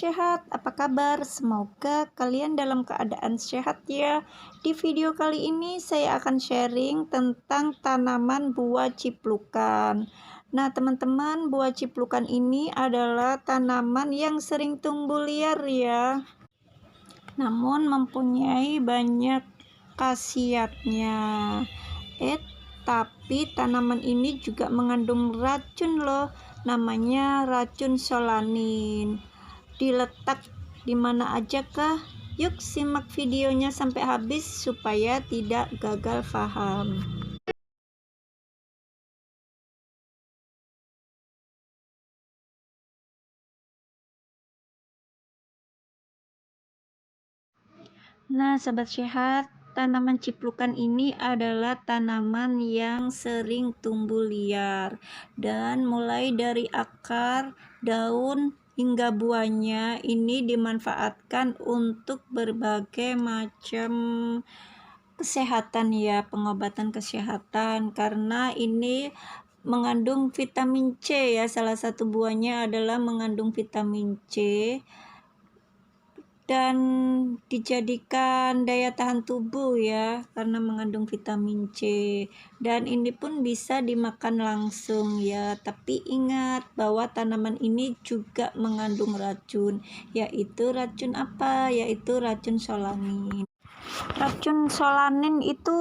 sehat, apa kabar? Semoga kalian dalam keadaan sehat ya. Di video kali ini saya akan sharing tentang tanaman buah ciplukan. Nah, teman-teman, buah ciplukan ini adalah tanaman yang sering tumbuh liar ya. Namun mempunyai banyak khasiatnya. Tapi tanaman ini juga mengandung racun loh, namanya racun solanin. Diletak di mana aja kah? Yuk simak videonya sampai habis supaya tidak gagal paham. Nah, sobat sehat, tanaman ciplukan ini adalah tanaman yang sering tumbuh liar dan mulai dari akar, daun, hingga buahnya ini dimanfaatkan untuk berbagai macam kesehatan ya, pengobatan kesehatan, karena ini mengandung vitamin C ya. Salah satu buahnya adalah mengandung vitamin C dan dijadikan daya tahan tubuh ya, karena mengandung vitamin C. Dan ini pun bisa dimakan langsung ya, tapi ingat bahwa tanaman ini juga mengandung racun, yaitu racun apa? Yaitu racun solanin. Racun solanin itu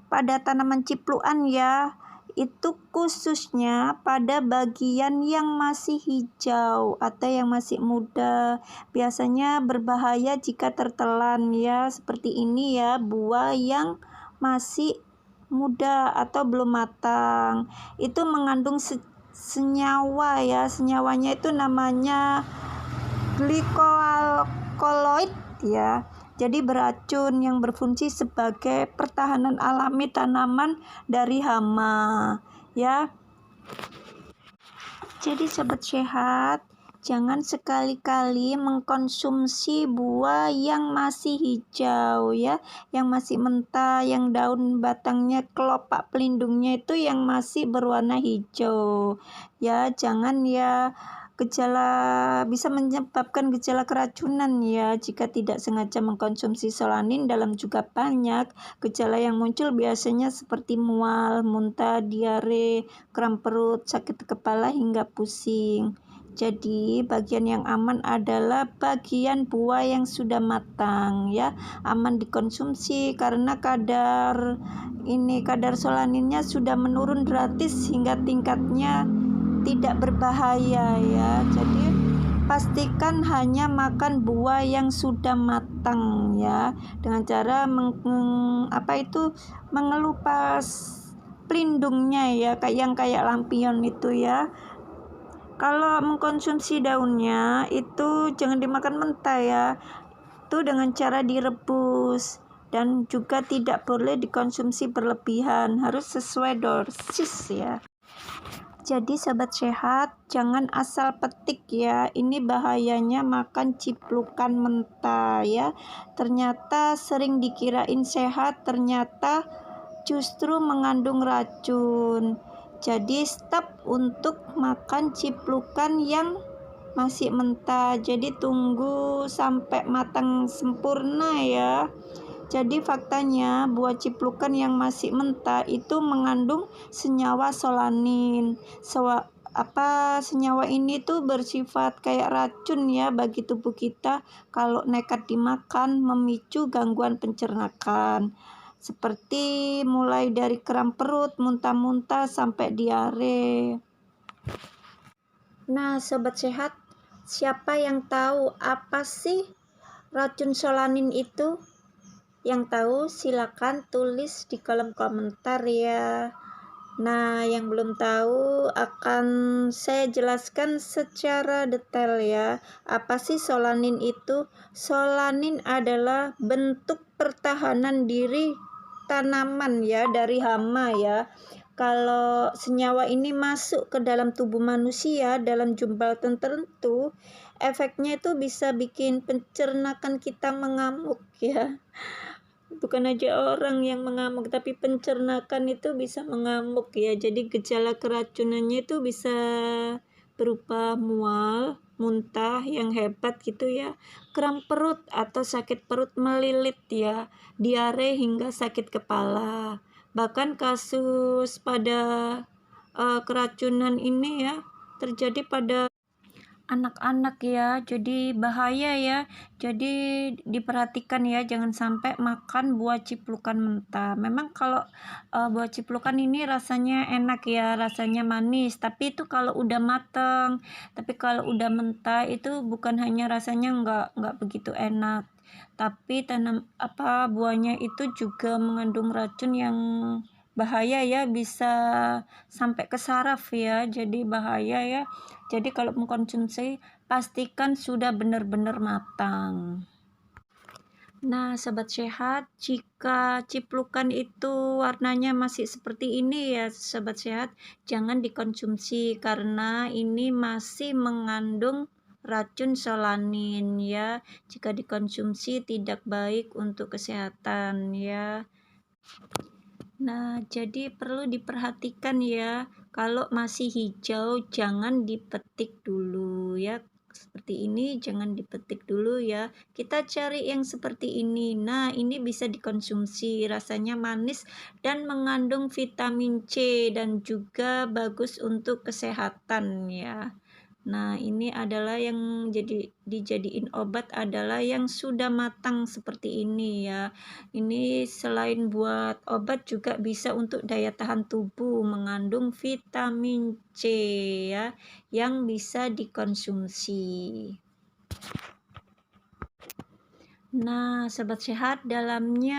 pada tanaman ciplukan ya, itu khususnya pada bagian yang masih hijau atau yang masih muda. Biasanya berbahaya jika tertelan ya, seperti ini ya, buah yang masih muda atau belum matang. Itu mengandung senyawa ya, senyawanya itu namanya glikoloid ya. Jadi beracun yang berfungsi sebagai pertahanan alami tanaman dari hama ya. Jadi sobat sehat, jangan sekali-kali mengkonsumsi buah yang masih hijau ya, yang masih mentah, yang daun batangnya, kelopak pelindungnya itu yang masih berwarna hijau ya. Jangan ya, bisa menyebabkan gejala keracunan ya jika tidak sengaja mengkonsumsi solanin dalam jumlah banyak. Gejala yang muncul biasanya seperti mual, muntah, diare, kram perut, sakit kepala hingga pusing. Jadi bagian yang aman adalah bagian buah yang sudah matang ya, aman dikonsumsi karena kadar solaninnya sudah menurun drastis hingga tingkatnya tidak berbahaya ya. Jadi pastikan hanya makan buah yang sudah matang ya, dengan cara mengelupas pelindungnya ya, kayak lampion itu ya. Kalau mengkonsumsi daunnya itu jangan dimakan mentah ya, itu dengan cara direbus, dan juga tidak boleh dikonsumsi berlebihan, harus sesuai dosis ya. Jadi sobat sehat, jangan asal petik ya, ini bahayanya makan ciplukan mentah ya. Ternyata sering dikirain sehat, ternyata justru mengandung racun. Jadi stop untuk makan ciplukan yang masih mentah, jadi tunggu sampai matang sempurna ya. Jadi faktanya buah ciplukan yang masih mentah itu mengandung senyawa solanin. Senyawa ini tuh bersifat kayak racun ya bagi tubuh kita. Kalau nekat dimakan memicu gangguan pencernaan, seperti mulai dari kram perut, muntah-muntah sampai diare. Nah, sobat sehat, siapa yang tahu apa sih racun solanin itu? Yang tahu silakan tulis di kolom komentar ya. Nah, yang belum tahu akan saya jelaskan secara detail ya. Apa sih solanin itu? Solanin adalah bentuk pertahanan diri tanaman ya dari hama ya. Kalau senyawa ini masuk ke dalam tubuh manusia dalam jumlah tertentu, efeknya itu bisa bikin pencernaan kita mengamuk ya. Bukan aja orang yang mengamuk, tapi pencernaan itu bisa mengamuk ya. Jadi gejala keracunannya itu bisa berupa mual, muntah yang hebat gitu ya, kram perut atau sakit perut melilit ya, diare hingga sakit kepala. Bahkan kasus pada keracunan ini ya terjadi pada anak-anak ya, jadi bahaya ya. Jadi diperhatikan ya, jangan sampai makan buah ciplukan mentah. Memang kalau buah ciplukan ini rasanya enak ya, rasanya manis, tapi itu kalau udah mateng. Tapi kalau udah mentah itu bukan hanya rasanya nggak begitu enak, tapi buahnya itu juga mengandung racun yang bahaya ya, bisa sampai ke saraf ya, jadi bahaya ya. Jadi kalau mengkonsumsi pastikan sudah benar-benar matang. Nah, sobat sehat, jika ciplukan itu warnanya masih seperti ini ya, sobat sehat, jangan dikonsumsi karena ini masih mengandung racun solanin ya. Jika dikonsumsi tidak baik untuk kesehatan ya. Nah, jadi perlu diperhatikan ya, kalau masih hijau jangan dipetik dulu ya. Seperti ini jangan dipetik dulu ya. Kita cari yang seperti ini. Nah, ini bisa dikonsumsi, rasanya manis dan mengandung vitamin C dan juga bagus untuk kesehatan ya. Nah, ini adalah yang dijadiin obat adalah yang sudah matang seperti ini ya. Ini selain buat obat juga bisa untuk daya tahan tubuh, mengandung vitamin C ya, yang bisa dikonsumsi. Nah, sobat sehat, dalamnya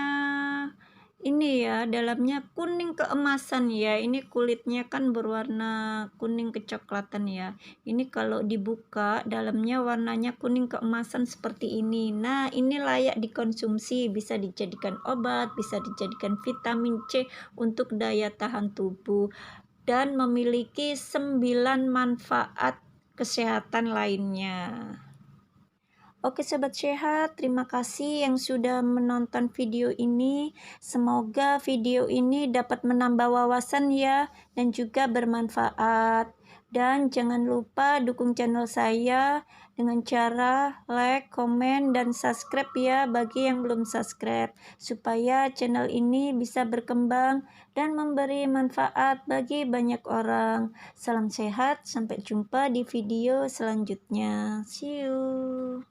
kuning keemasan ya. Ini kulitnya kan berwarna kuning kecoklatan ya. Ini kalau dibuka dalamnya warnanya kuning keemasan seperti ini. Nah, ini layak dikonsumsi, bisa dijadikan obat, bisa dijadikan vitamin C untuk daya tahan tubuh dan memiliki 9 manfaat kesehatan lainnya. Oke sobat sehat, terima kasih yang sudah menonton video ini. Semoga video ini dapat menambah wawasan ya, dan juga bermanfaat. Dan jangan lupa dukung channel saya dengan cara like, komen, dan subscribe ya bagi yang belum subscribe. Supaya channel ini bisa berkembang dan memberi manfaat bagi banyak orang. Salam sehat, sampai jumpa di video selanjutnya. See you.